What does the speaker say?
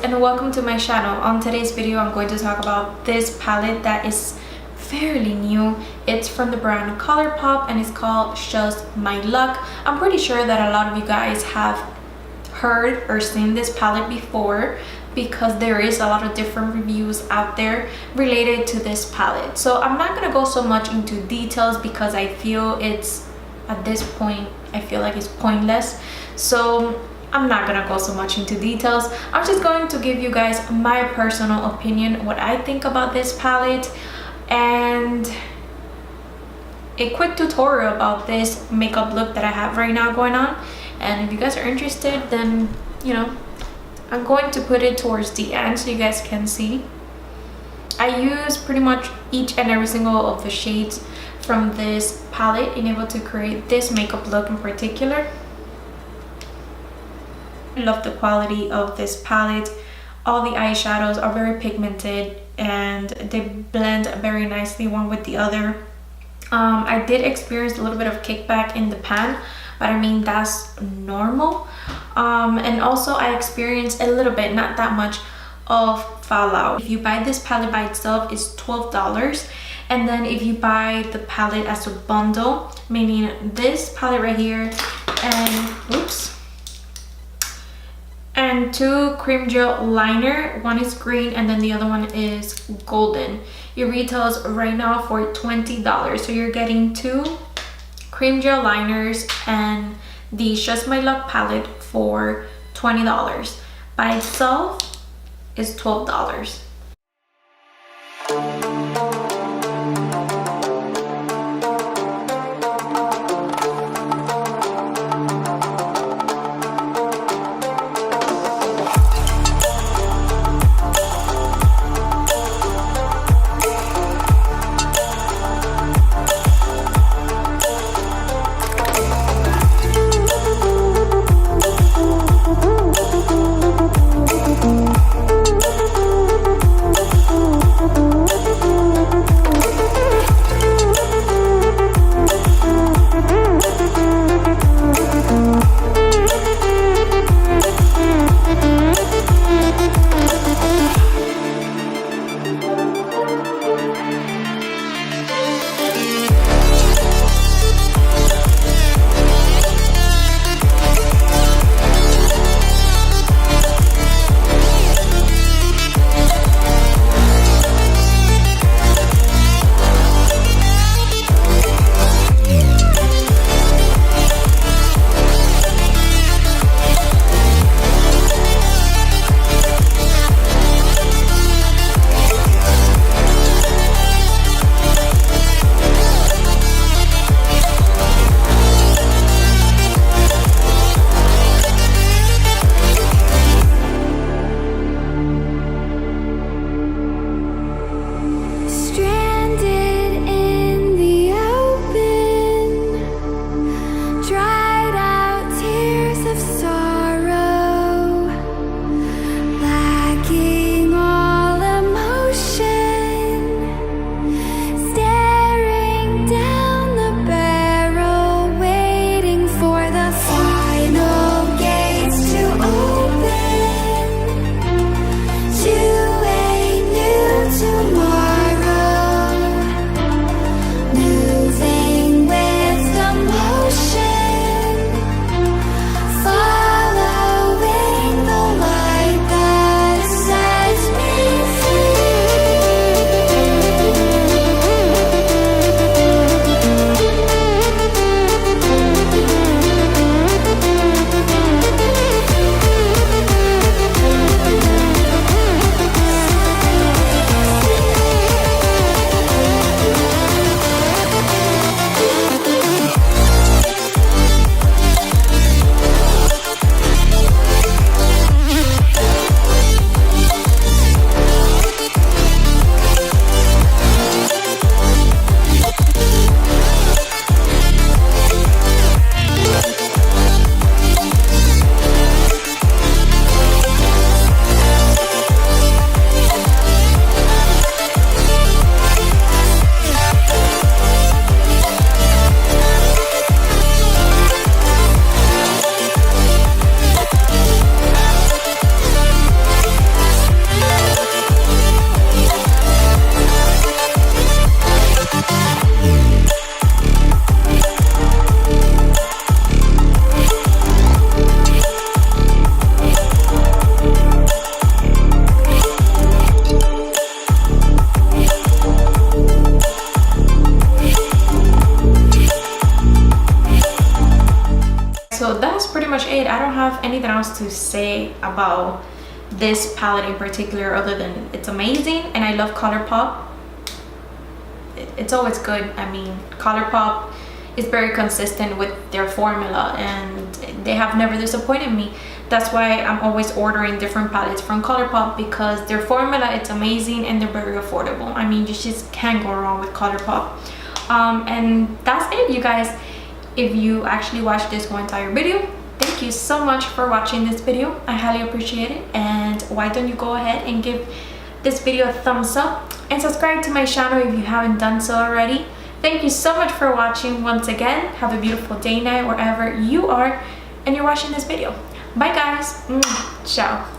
and welcome to my channel. On today's video I'm going to talk about this palette that is fairly new. It's from the brand Colourpop and it's called Just My Luck. I'm pretty sure that a lot of you guys have heard or seen this palette before because there is a lot of different reviews out there related to this palette. So I'm not going to go so much into details because I feel it's, at this point, I feel like it's pointless. So I'm not gonna go so much into details. I'm just going to give you guys my personal opinion, what I think about this palette, and a quick tutorial about this makeup look that I have right now going on. And if you guys are interested, then you know, I'm going to put it towards the end so you guys can see. I use pretty much each and every single of the shades from this palette in able to create this makeup look in particular. I love the quality of this palette. All the eyeshadows are very pigmented and they blend very nicely one with the other. I did experience a little bit of kickback in the pan, but I mean that's normal. And also I experienced a little bit, not that much, of fallout. If you buy this palette by itself, it's $12. And then if you buy the palette as a bundle, meaning this palette right here and two cream gel liner, one is green and then the other one is golden. It retails right now for $20. So you're getting two cream gel liners and the Just My Luck palette for $20. By itself is $12. don't have anything else to say about this palette in particular other than it's amazing, and I love Colourpop. It's always good. I mean, Colourpop is very consistent with their formula and they have never disappointed me. That's why I'm always ordering different palettes from Colourpop, because their formula, it's amazing and they're very affordable. I mean, you just can't go wrong with Colourpop. And that's it, you guys. If you actually watched this whole entire video, thank you so much for watching this video. I highly appreciate it. And why don't you go ahead and give this video a thumbs up and subscribe to my channel if you haven't done so already. Thank you so much for watching once again. Have a beautiful day, night, wherever you are and you're watching this video. Bye guys. Ciao.